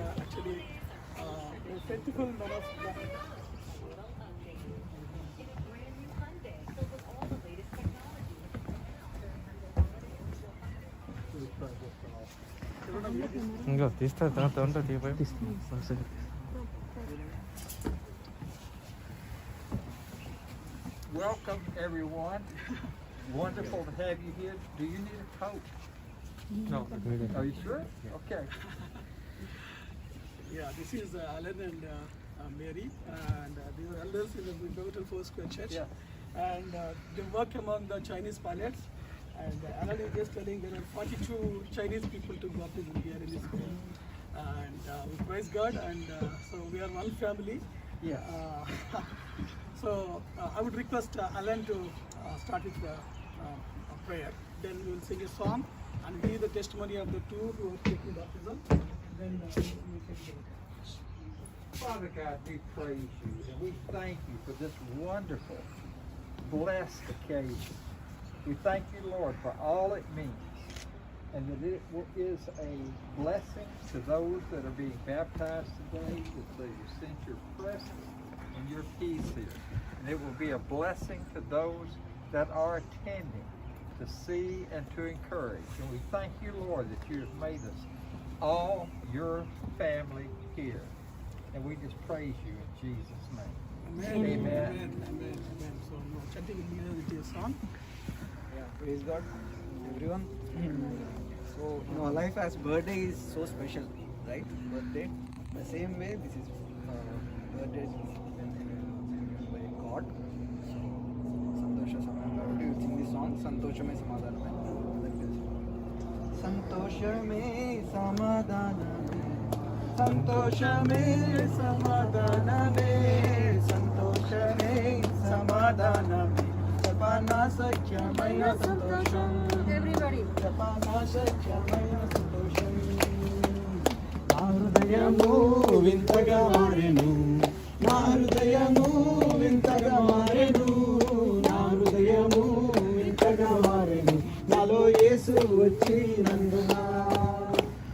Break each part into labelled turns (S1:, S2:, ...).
S1: actually a faithful man of God.
S2: ఇంకా తీస్తా తర్వాత ఉంటుంది
S3: Welcome everyone. Wonderful to have you here. Do you need a coat?
S2: No.
S3: Are you sure? Okay.
S1: Yeah, this is Alan and Mary, and they are elders in the Pivotal Foursquare Church.
S3: Yeah.
S1: And they work among the Chinese pilots. And Alan is just telling there are 42 Chinese people to baptism here in this school. And we praise God, and so we are one family.
S3: Yeah.
S1: So I would request Alan to start with a prayer. Then we will sing a song and hear the testimony of the two who are taking baptism. Then we take it.
S3: Father God, we praise you and we thank you for this wonderful, blessed occasion. We thank you, Lord, for all it means, and that it is a blessing to those that are being baptized today, that you sent your presence and your peace here. And it will be a blessing to those that are attending to see and to encourage. And we thank you, Lord, that you have made us all your family here. And we just praise you in Jesus' name.
S1: Amen.
S3: Amen.
S1: Amen. Amen. Amen. So chanting with your song.
S4: Yeah, praise God, everyone. So in our life as birthday is so special, right? Birthday. The same way, this is birthday is by God. So Santosha Samadhanam. We sing this song. Santoshame Samadhaname. Santoshame Samadhaname. Santoshame Samadhaname. Santoshame Samadhaname. Japana Sakyamaya Santosham.
S5: Everybody.
S4: Japana Sakyamaya Santosham. Na hrudayamu vintaga marenu. Na hrudayamu vintaga marenu. Na hrudayamu vintaga marenu. Nalo Yesu vachinanduna.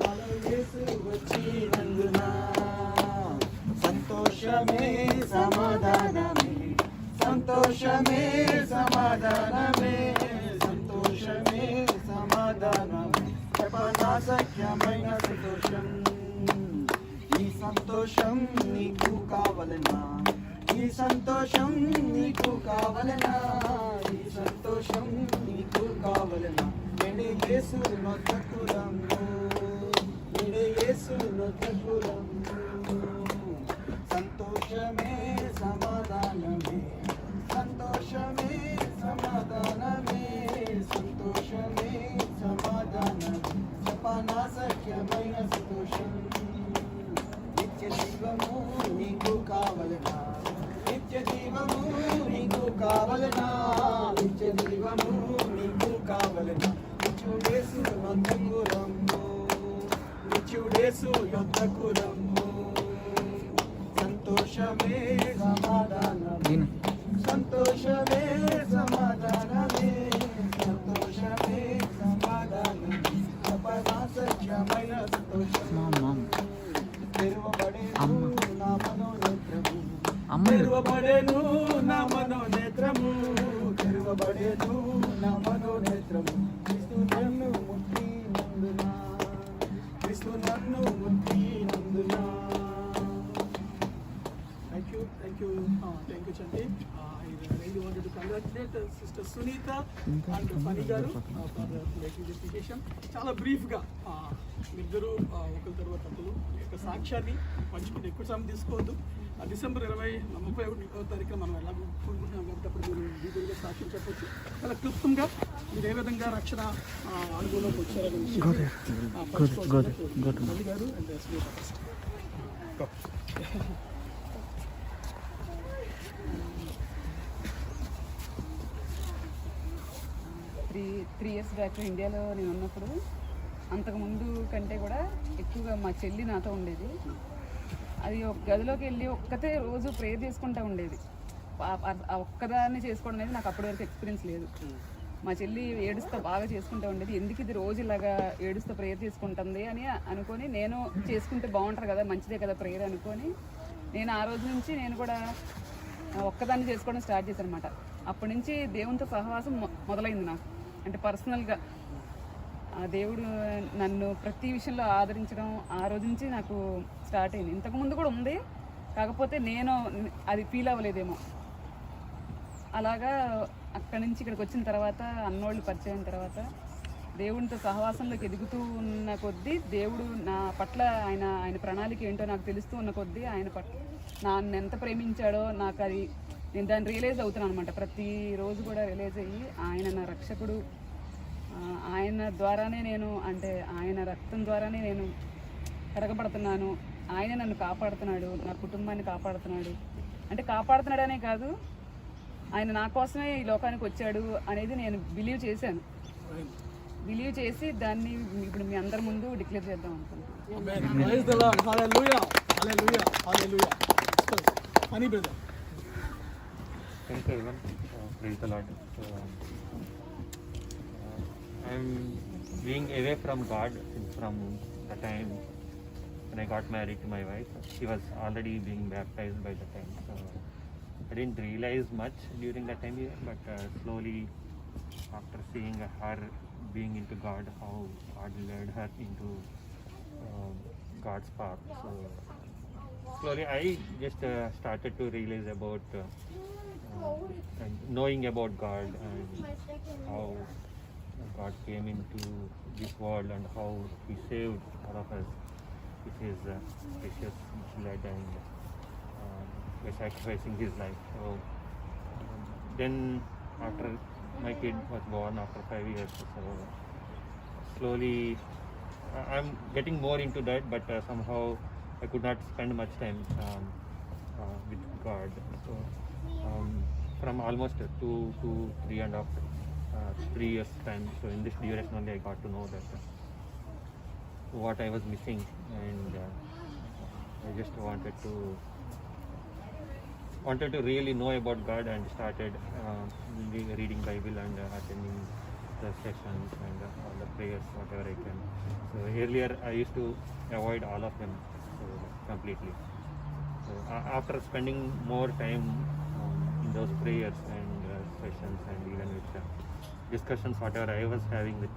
S4: Nalo Yesu vachinanduna. Santoshame Samadhaname. Santoshame Samadhaname. Santoshame Samadhaname. Japana Sakyamaya Santosham. ఈ సంతోషం నీకు కావలనా? ఈ సంతోషం నీకు కావలనా? ఈ సంతోషం నీకు కావలనా? నేడే యేసు నొద్దకు రమ్ము. నేడే యేసు నొద్దకు రమ్ము. సంతోషమే సమాధానమే. సంతోషమే సమాధానమే. సంతోషమే సమాధానమే. జపానా సఖ్యమైన సంతోషం. నిత్య జీవము నీకు కావలనా? నిత్య జీవము నీకు కావలనా? నిత్య జీవము నీకు కావలనా? నిత్యుడేసు యొద్దకు రమ్ము. నిత్యుడేసు యొద్దకు రమ్ము. సంతోషమే సమాధానమే. సంతోషమే సమాధానమే. సంతోషమే సమాధానమే. జపనా సఖ్యమైన సంతోషం. తెరువబడేను నా మనోనేత్రము. తెరువబడేను నా మనోనేత్రము. తెరువబడేను నా మనోనేత్రము. క్రీస్తు నన్ను ముట్టినందునా. క్రీస్తు నన్ను ముట్టినందునా.
S1: Thank you, Chanti. I really wanted to congratulate Sister Sunita and Fani garu for making this dedication. చాలా బ్రీఫ్గా ఇద్దరు ఒకరి తర్వాత ఒకరు యొక్క సాక్ష్యాన్ని పంచుకుంటే ఎక్కువ సమయం తీసుకోవద్దు. డిసెంబర్ 31వ తారీఖున మనం ఎలా కోరుకుంటున్నాం కాబట్టి అప్పుడు మీరు డీటెయిల్గా సాక్ష్యం చెప్పొచ్చు. చాలా క్లుప్తంగా మీరు ఏ విధంగా రక్షణ అనుభవంలోకి వచ్చారని ఫని గారు అండ్
S5: త్రీ ఇయర్స్ బ్యాక్ ఇండియాలో నేను ఉన్నప్పుడు అంతకుముందు కంటే కూడా ఎక్కువగా మా చెల్లి నాతో ఉండేది. అది ఒక గదిలోకి వెళ్ళి ఒక్కతే రోజు ప్రేయర్ చేసుకుంటూ ఉండేది. ఒక్కదాన్ని చేసుకోవడం అనేది నాకు అప్పటి వరకు ఎక్స్పీరియన్స్ లేదు. మా చెల్లి ఏడుస్తూ బాగా చేసుకుంటూ ఉండేది. ఎందుకు ఇది రోజు ఇలాగా ఏడుస్తూ ప్రేయర్ చేసుకుంటుంది అని అనుకొని నేను చేసుకుంటే బాగుంటారు కదా, మంచిదే కదా ప్రేయర్ అనుకొని నేను ఆ రోజు నుంచి నేను కూడా ఒక్కదాన్ని చేసుకోవడం స్టార్ట్ చేశాను అనమాట. అప్పటి నుంచి దేవునితో సహవాసం మొదలైంది నాకు. అంటే పర్సనల్గా ఆ దేవుడు నన్ను ప్రతి విషయంలో ఆదరించడం ఆ రోజు నుంచి నాకు స్టార్ట్ అయింది. ఇంతకుముందు కూడా ఉంది, కాకపోతే నేను అది ఫీల్ అవ్వలేదేమో. అలాగా అక్కడి నుంచి ఇక్కడికి వచ్చిన తర్వాత అన్నోళ్ళు పరిచయం అయిన తర్వాత దేవునితో సహవాసంలోకి ఎదుగుతూ ఉన్న కొద్దీ దేవుడు నా పట్ల ఆయన ప్రణాళిక ఏంటో నాకు తెలుస్తూ ఉన్న కొద్దీ ఆయన పట్ల నన్ను ఎంత ప్రేమించాడో నాకు అది నేను దాన్ని రియలైజ్ అవుతున్నాను అనమాట. ప్రతిరోజు కూడా రియలైజ్ అయ్యి ఆయన నా రక్షకుడు, ఆయన ద్వారానే నేను అంటే ఆయన రక్తం ద్వారానే నేను కడగబడుతున్నాను, ఆయన నన్ను కాపాడుతున్నాడు, నా కుటుంబాన్ని కాపాడుతున్నాడు. అంటే కాపాడుతున్నాడనే కాదు, ఆయన నా కోసమే ఈ లోకానికి వచ్చాడు అనేది నేను బిలీవ్ చేశాను. బిలీవ్ చేసి దాన్ని ఇప్పుడు మీ అందరి ముందు డిక్లేర్ చేద్దాం అనుకుంటున్నాను.
S2: Thank you everyone. Praise the Lord. I'm being away from God from the time when I got married to my wife. She was already being baptized by the time. So I didn't realize much during that time here, but slowly after seeing her being into God, how God led her into God's path. So slowly I just started to realize about and knowing about God and how God came into this world and how He saved all of us with His precious blood and by sacrificing His life. So then after my kid was born after 5 years, so slowly I'm getting more into that, but somehow I could not spend much time with God. So from almost 2 to 3 years time, so in this duration only I got to know that what I was missing, and I just wanted to really know about God and started reading Bible and attending the sessions and all the prayers whatever I can. So earlier I used to avoid all of them completely. So after spending more time in those prayers and sessions and even with discussions whatever I was having with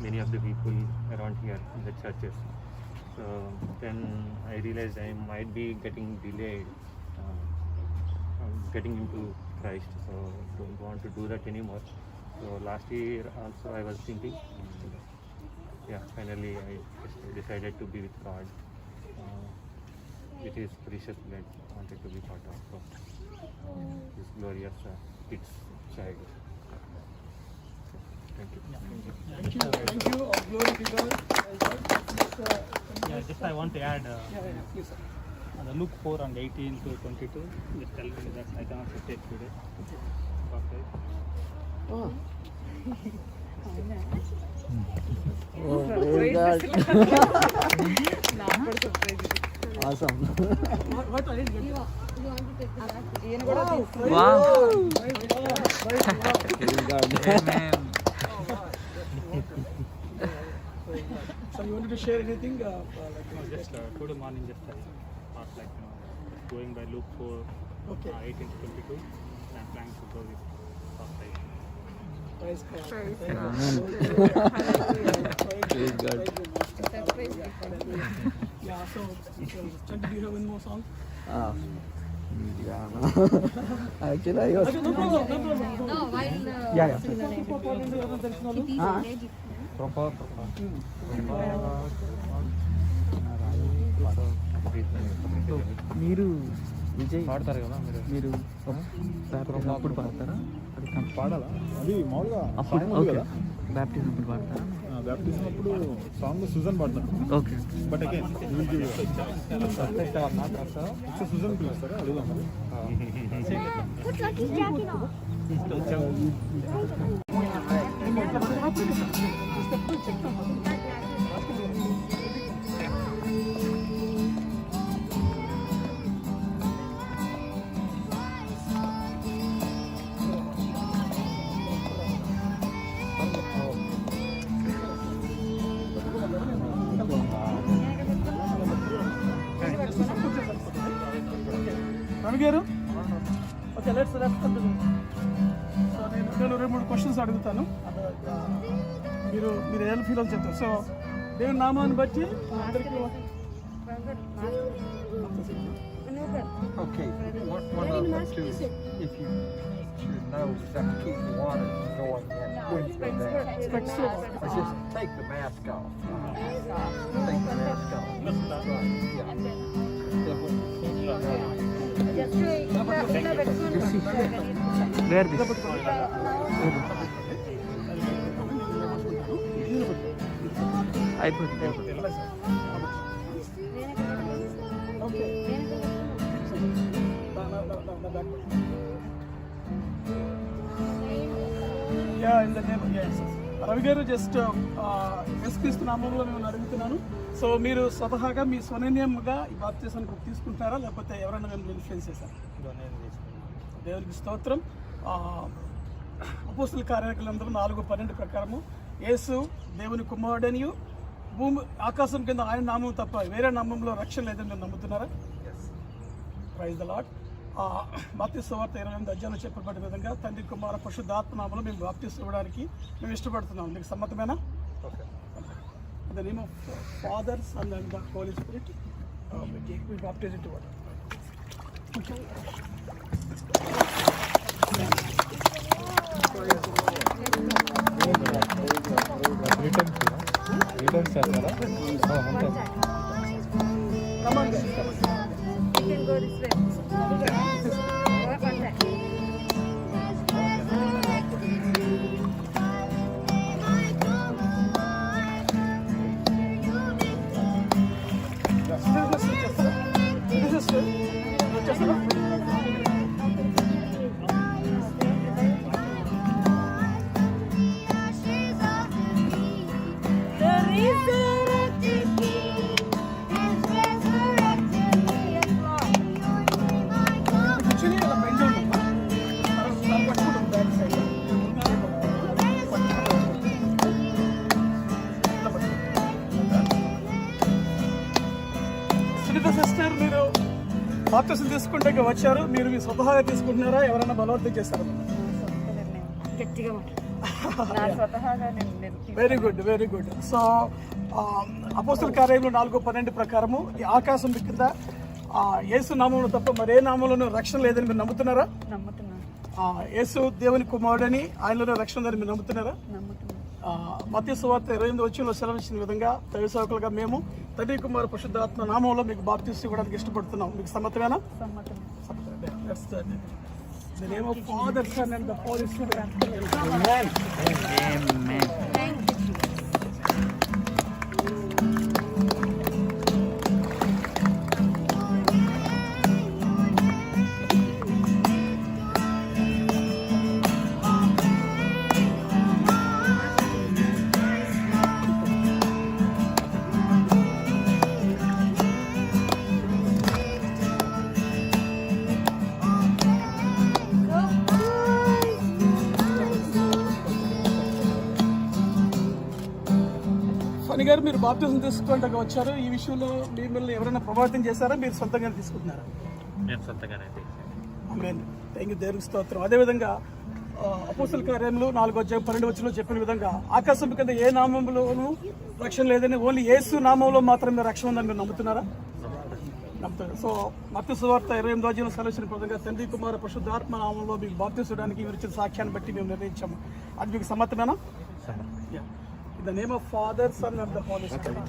S2: many of the people around here in the churches, so then I realized I might be getting delayed getting into Christ, so don't want to do that anymore. So last year also I was thinking, yeah, finally I just decided to be with God. With His precious blood, I wanted to be part of His glorious kids child. Thank you.
S1: Thank you. Glory to God.
S6: Yeah, just I want to add
S1: Please, sir.
S6: Luke 4 and 18 to 22. Just tell me that I cannot take today. Okay.
S5: నాకు కూడా surprise ఇది.
S4: Awesome.
S1: What I didn't get.
S5: ఈయన కూడా తీసుకున్నాడు.
S2: Wow.
S4: Praise God.
S1: So you wanted to share anything?
S6: Just today morning, just I thought like going by Luke 4,
S1: Okay.
S6: 18 to 22. I'm planning to go with Pastor.
S1: Praise God.
S4: Praise God.
S5: Surprise.
S1: Yeah. So, Chanti, do you have one more song?
S4: Yeah, no. Actually, I was.
S1: Okay, no problem.
S7: No, while
S4: Yeah, yeah. మీరు విజయ్
S2: పాడతారు కదా మీరు
S4: అప్పుడు పాడతారా
S8: పాడాలా అది మామూలుగా
S4: అప్పుడు
S8: song ఉంది
S4: ఓకే
S8: కదా
S4: బ్యాప్టిజం అప్పుడు పాడతారా
S8: బ్యాప్టిజం అప్పుడు సాంగ్ సుజన్ పాడతాను
S4: ఓకే
S8: బట్ అగైన్ సుజన్ పిలుస్తారా అడుగుదాం మరి
S7: put Lucky's jacket on.
S1: Ravi గారు ఓకే లెట్స్ కంటిన్యూ. సో నేను 2-3 క్వశ్చన్స్ అడుగుతాను, మీరు ఏం ఫీల్ అవుతుంది చెప్తారు. సో దేవుని నామాన్ని బట్టి అందరికీ
S3: Okay, one of the two, if you should know, is have to keep the water from going in when you go down. It's just take the mask off. Take the mask off. Right, yeah.
S1: Ravi గారు just యేసుక్రీస్తు నామంలో నేను అడుగుతున్నాను. So మీరు స్వతహాగా మీ స్వనిర్ణయంగా ఈ బాప్తిసాన్ని తీసుకుంటారా, లేకపోతే ఎవరైనా మేము ఇన్ఫ్లుయెన్స్ చేశారా? దేవునికి స్తోత్రం. అపోస్తుల కార్యక్రమాలందరూ 4:12 ప్రకారము యేసు దేవుని కుమారుడనియు భూమి ఆకాశం కింద ఆయన నామం తప్ప వేరే నామంలో రక్షణ లేదని మీరు నమ్ముతున్నారా? Praise the lord. బాప్తిస్మ సువార్త 28 అధ్యాయంలో చెప్పబడిన విధంగా తండ్రి కుమార పరిశుద్ధాత్మ నామములో మేము బాప్తిస్మ ఇవ్వడానికి మేము ఇష్టపడుతున్నాం. మీకు సమ్మతమేనా? In the name of Father, Son and the Holy Spirit, we baptize into water.
S8: Return చేస్తారా?
S1: Come on, guys. Come on.
S7: You can go this way. Work on that. Sister, మీరు బాప్తిసం తీసుకుంటే వచ్చారు, మీరు మీ స్వతహాగా తీసుకుంటున్నారా, ఎవరైనా బలవంతం చేస్తారా? Very good, very good. So అపోస్తుల కార్యంలో 4:12 ప్రకారము ఈ ఆకాశం కింద యేసు నామంలో తప్ప మరే నామంలోనూ రక్షణ లేదని మీరు నమ్ముతున్నారా? యేసు దేవుని కుమారుడని ఆయనలోనే రక్షణ ఉందని మీరు నమ్ముతున్నారా? మత్తయి సువార్త 28 సెలవిచ్చిన విధంగా దైవ సేవకులుగా మేము తండ్రి కుమార పరిశుద్ధాత్మ నామంలో మీకు బాప్తిసం ఇవ్వడానికి ఇష్టపడుతున్నాం. మీకు సమ్మతమేనా? The name of Father, Son and the Holy Spirit. Amen.
S5: Amen.
S1: Phani గారు, మీరు బాప్తిసం తీసుకుంటా వచ్చారు, ఈ విషయంలో మిమ్మల్ని ఎవరైనా ప్రభావితం చేశారా, మీరు సొంతంగా తీసుకుంటున్నారా?
S2: నేను సొంతంగానే
S1: ఆమేన్. థ్యాంక్ యూ, దేవునికి స్తోత్రం. అదేవిధంగా అపోస్తుల కార్యంలో 4:12 చెప్పిన విధంగా ఆకాశం కింద ఏ నామంలోనూ రక్షణ లేదని ఓన్లీ యేసు నామంలో మాత్రమే రక్షణ ఉందని మీరు నమ్ముతున్నారా? నమ్ముతారు. సో మత్తయి సువార్త 28 అధ్యాయంలో సెలవిచ్చిన విధంగా తండ్రి కుమార పరిశుద్ధాత్మ నామంలో మీకు బాప్తిసడానికి మీరు ఇచ్చిన సాక్ష్యాన్ని బట్టి మేము నిర్ణయించాము. అది మీకు సమ్మతమేనా? In the name of Father, Son and the Holy Spirit.